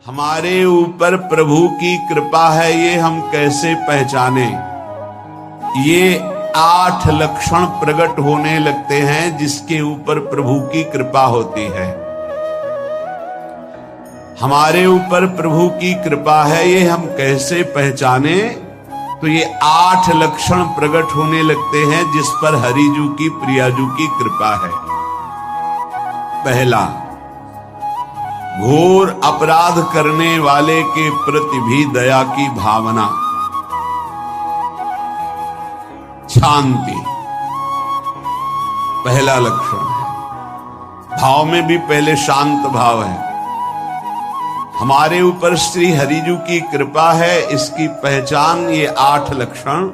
हमारे ऊपर प्रभु की कृपा है ये हम कैसे पहचाने? ये 8 लक्षण प्रकट होने लगते हैं जिसके ऊपर प्रभु की कृपा होती है। हमारे ऊपर प्रभु की कृपा है ये हम कैसे पहचाने? तो ये 8 लक्षण प्रकट होने लगते हैं जिस पर हरिजू की प्रियाजू की कृपा है। पहला, घोर अपराध करने वाले के प्रति भी दया की भावना, शांति पहला लक्षण है। भाव में भी पहले शांत भाव है। हमारे ऊपर श्री हरिजू की कृपा है, इसकी पहचान ये 8 लक्षण।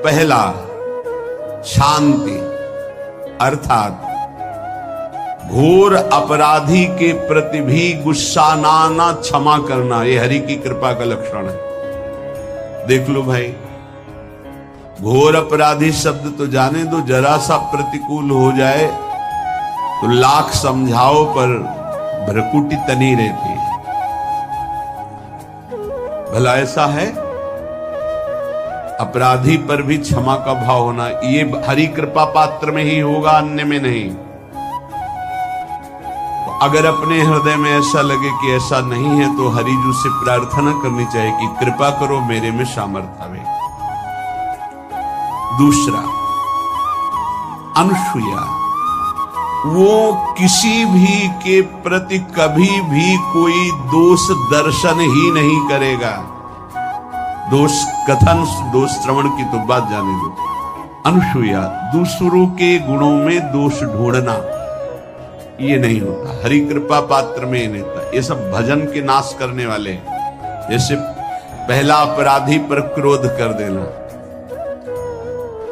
पहला, शांति, अर्थात घोर अपराधी के प्रति भी गुस्सा ना क्षमा करना, ये हरि की कृपा का लक्षण है। देख लो भाई, घोर अपराधी शब्द तो जाने दो, जरा सा प्रतिकूल हो जाए तो लाख समझाओ पर भ्रकुटी तनी रहती है। भला ऐसा है? अपराधी पर भी क्षमा का भाव होना, ये हरि कृपा पात्र में ही होगा, अन्य में नहीं। अगर अपने हृदय में ऐसा लगे कि ऐसा नहीं है तो हरिजू से प्रार्थना करनी चाहिए कि कृपा करो मेरे में सामर्थ्य आवे। दूसरा, अनुसूया, वो किसी भी के प्रति कभी भी कोई दोष दर्शन ही नहीं करेगा। दोष कथन, दोष श्रवण की तो बात जाने दो। अनुसूया, दूसरों के गुणों में दोष ढूंढना ये नहीं होता, हरि कृपा पात्र में ही नहीं होता। ये सब भजन के नाश करने वाले हैं। जैसे पहला अपराधी पर क्रोध कर देना,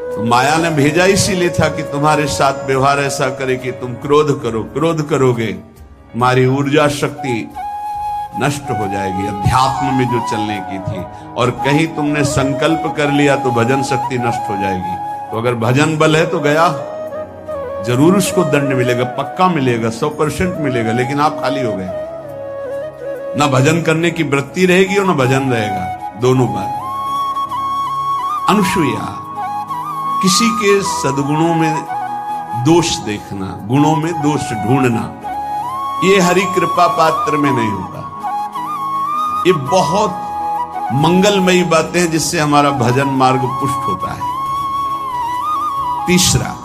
तो माया ने भेजा इसीलिए था कि तुम्हारे साथ व्यवहार ऐसा करे कि तुम क्रोध करो। क्रोध करोगे तुम्हारी ऊर्जा शक्ति नष्ट हो जाएगी, अध्यात्म में जो चलने की थी। और कहीं तुमने संकल्प कर लिया तो भजन शक्ति नष्ट हो जाएगी। तो अगर भजन बल है तो गया, जरूर उसको दंड मिलेगा, पक्का मिलेगा, 100% मिलेगा, लेकिन आप खाली हो गए। ना भजन करने की वृत्ति रहेगी और ना भजन रहेगा, दोनों बार। अनुसूया, किसी के सद्गुणों में दोष देखना, गुणों में दोष ढूंढना, ये हरि कृपा पात्र में नहीं होता। ये बहुत मंगलमयी बातें हैं जिससे हमारा भजन मार्ग पुष्ट होता है। तीसरा,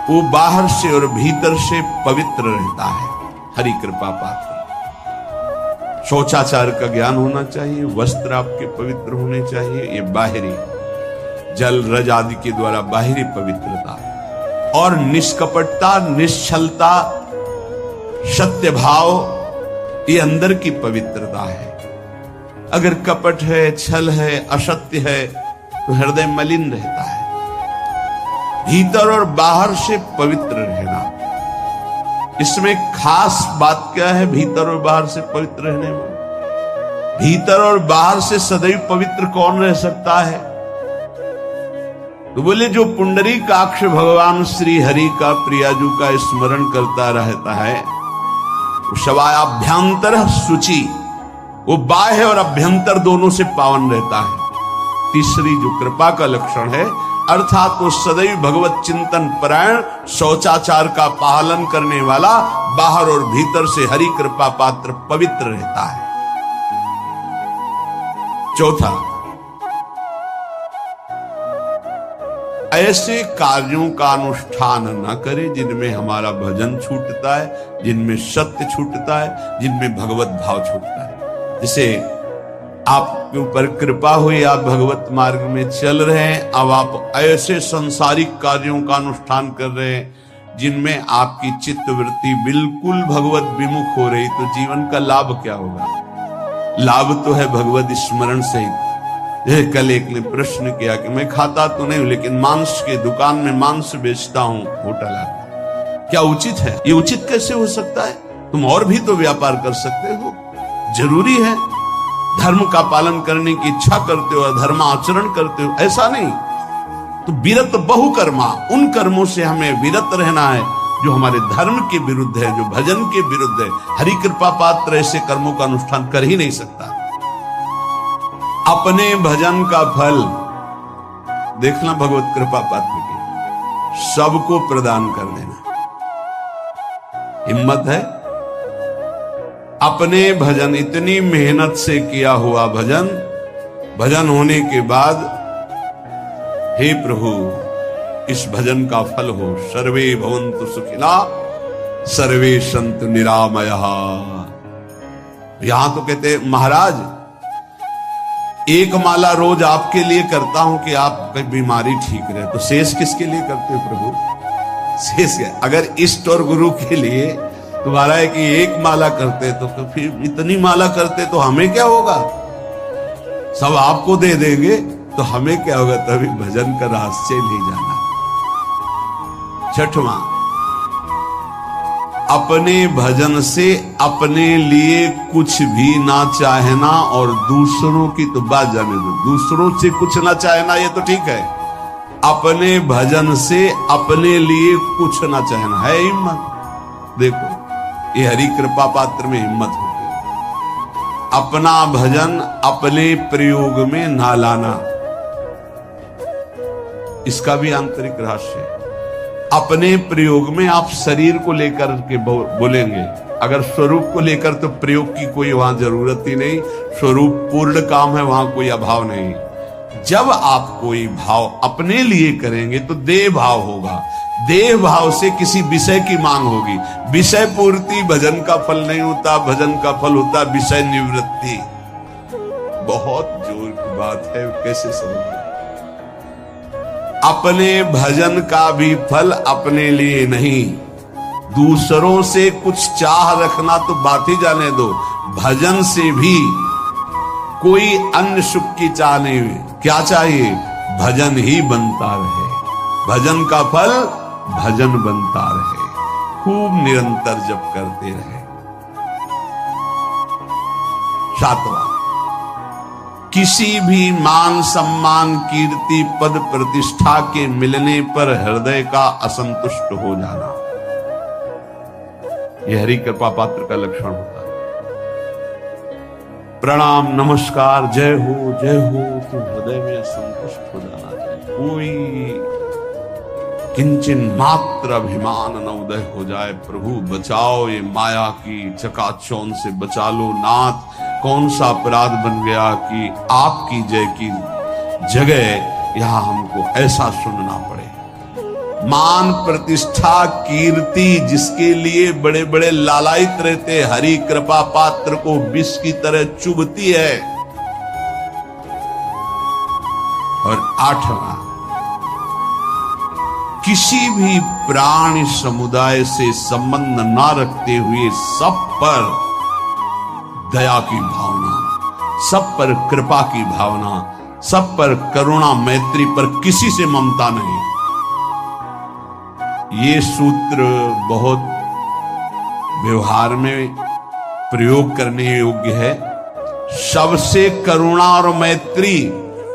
वो बाहर से और भीतर से पवित्र रहता है, हरि कृपा पात्र। शौचाचार का ज्ञान होना चाहिए, वस्त्र आपके पवित्र होने चाहिए, ये बाहरी जल रज आदि के द्वारा बाहरी पवित्रता। और निष्कपटता, निश्चलता, सत्य भाव, ये अंदर की पवित्रता है। अगर कपट है, छल है, असत्य है तो हृदय मलिन रहता है। भीतर और बाहर से पवित्र रहना, इसमें खास बात क्या है? भीतर और बाहर से पवित्र रहने में, भीतर और बाहर से सदैव पवित्र कौन रह सकता है? तो बोले जो पुंडरीकाक्ष भगवान श्री हरि का प्रियाजू का स्मरण करता रहता है, शवायाभ्यंतर शुचि, वो बाह्य और अभ्यंतर दोनों से पावन रहता है। तीसरी जो कृपा का लक्षण है, अर्थात वो सदैव भगवत चिंतन परायण, शौचाचार का पालन करने वाला, बाहर और भीतर से हरि कृपा पात्र पवित्र रहता है। चौथा, ऐसे कार्यों का अनुष्ठान न करे जिनमें हमारा भजन छूटता है, जिनमें सत्य छूटता है, जिनमें भगवत भाव छूटता है। जैसे आपके ऊपर कृपा हुई, आप भगवत मार्ग में चल रहे हैं, अब आप ऐसे संसारिक कार्यों का अनुष्ठान कर रहे हैं जिनमें आपकी चित्तवृत्ति बिल्कुल भगवत विमुख हो रही, तो जीवन का लाभ क्या होगा? लाभ तो है भगवत स्मरण सहित। कल एक ने प्रश्न किया कि मैं खाता तो नहीं हूं लेकिन मांस के दुकान में मांस बेचता हूं, होटल आता, क्या उचित है? ये उचित कैसे हो सकता है? तुम और भी तो व्यापार कर सकते हो। जरूरी है धर्म का पालन करने की इच्छा करते हो, धर्म आचरण करते हो, ऐसा नहीं। तो विरत बहुकर्मा, उन कर्मों से हमें विरत रहना है जो हमारे धर्म के विरुद्ध है, जो भजन के विरुद्ध है। हरि कृपा पात्र ऐसे कर्मों का अनुष्ठान कर ही नहीं सकता। अपने भजन का फल देखना भगवत कृपा पात्र की, सबको प्रदान कर देना। हिम्मत है? अपने भजन, इतनी मेहनत से किया हुआ भजन, भजन होने के बाद हे प्रभु इस भजन का फल हो, सर्वे भवन्तु सुखिना सर्वे सन्तु निरामयः। यहां तो कहते महाराज एक माला रोज आपके लिए करता हूं कि आपकी बीमारी ठीक रहे, तो शेष किसके लिए करते हो प्रभु? शेष अगर इष्ट और गुरु के लिए तुम्हारा है कि एक माला करते तो फिर इतनी माला करते तो हमें क्या होगा? सब आपको दे देंगे तो हमें क्या होगा? तभी भजन का रहस्य नहीं जाना। छठवां, अपने भजन से अपने लिए कुछ भी ना चाहना और दूसरों की तो बात जाने दो, दूसरों से कुछ ना चाहना ये तो ठीक है, अपने भजन से अपने लिए कुछ ना चाहना है हिम्मत। देखो ये हरि कृपा पात्र में हिम्मत होगी। अपना भजन अपने प्रयोग में ना लाना, इसका भी आंतरिक रहस्य है। अपने प्रयोग में आप शरीर को लेकर के बोलेंगे, अगर स्वरूप को लेकर तो प्रयोग की कोई वहां जरूरत ही नहीं, स्वरूप पूर्ण काम है, वहां कोई अभाव नहीं। जब आप कोई भाव अपने लिए करेंगे तो देह भाव होगा, देह भाव से किसी विषय की मांग होगी। विषय पूर्ति भजन का फल नहीं होता, भजन का फल होता विषय निवृत्ति। बहुत जोर की बात है, कैसे समझ? अपने भजन का भी फल अपने लिए नहीं, दूसरों से कुछ चाह रखना तो बात ही जाने दो, भजन से भी कोई अन्य सुख की चाह नहीं। क्या चाहिए? भजन ही बनता रहे, भजन का फल भजन बनता रहे, खूब निरंतर जप करते रहे। सातवां, किसी भी मान सम्मान कीर्ति पद प्रतिष्ठा के मिलने पर हृदय का असंतुष्ट हो जाना, यह हरि कृपा पात्र का लक्षण होता है। प्रणाम नमस्कार जय हो तो हृदय में असंतुष्ट हो जाना चाहिए। कोई किंचन मात्र अभिमान न उदय हो जाए। प्रभु बचाओ, ये माया की चकाचौंध से बचा लो नाथ। कौन सा अपराध बन गया कि आपकी जय की जगह यहां हमको ऐसा सुनना पड़े। मान प्रतिष्ठा कीर्ति जिसके लिए बड़े बड़े लालायित रहते, हरि कृपा पात्र को विष की तरह चुभती है। और आठवां, किसी भी प्राणी समुदाय से संबंध ना रखते हुए सब पर दया की भावना, सब पर कृपा की भावना, सब पर करुणा मैत्री पर किसी से ममता नहीं। ये सूत्र बहुत व्यवहार में प्रयोग करने योग्य है। सबसे करुणा और मैत्री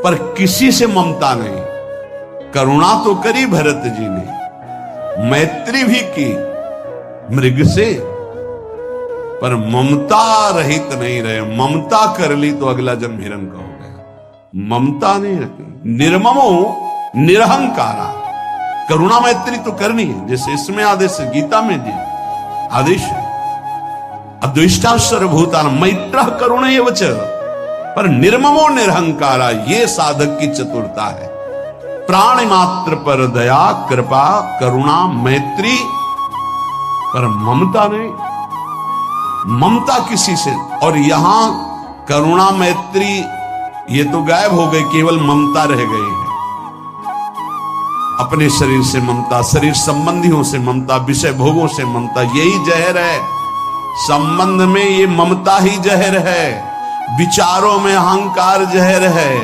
पर किसी से ममता नहीं। करुणा तो करी भरत जी ने, मैत्री भी की मृग से, पर ममता रहित नहीं रहे। ममता कर ली तो अगला जन्म हिरण का हो गया। ममता नहीं रखी। निर्ममो निरहंकारा, करुणा मैत्री तो करनी है, जैसे इसमें आदेश है, गीता में जी आदेश है, अद्वेष्टा सर्वभूतान मैत्र करुण एवच, पर निर्ममो निरहंकारा, ये साधक की चतुरता है। प्राणी मात्र पर दया कृपा करुणा मैत्री, पर ममता नहीं। ममता किसी से, और यहां करुणा मैत्री ये तो गायब हो गई, केवल ममता रह गई है। अपने शरीर से ममता, शरीर संबंधियों से ममता, विषय भोगों से ममता, यही जहर है। संबंध में ये ममता ही जहर है, विचारों में अहंकार जहर है,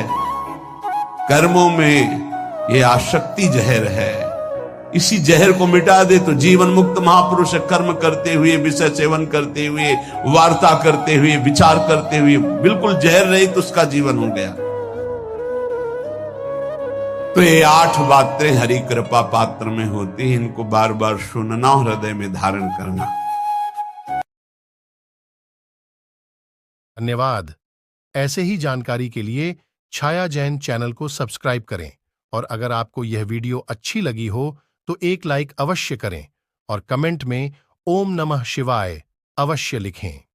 कर्मों में ये आसक्ति जहर है। इसी जहर को मिटा दे तो जीवन मुक्त महापुरुष कर्म करते हुए, विषय सेवन करते हुए, वार्ता करते हुए, विचार करते हुए, बिल्कुल जहर रहित उसका जीवन हो गया। तो ये 8 बातें हरि कृपा पात्र में होती हैं, इनको बार बार सुनना और हृदय में धारण करना। धन्यवाद। ऐसे ही जानकारी के लिए छाया जैन चैनल को सब्सक्राइब करें और अगर आपको यह वीडियो अच्छी लगी हो तो एक लाइक अवश्य करें और कमेंट में ओम नमः शिवाय अवश्य लिखें।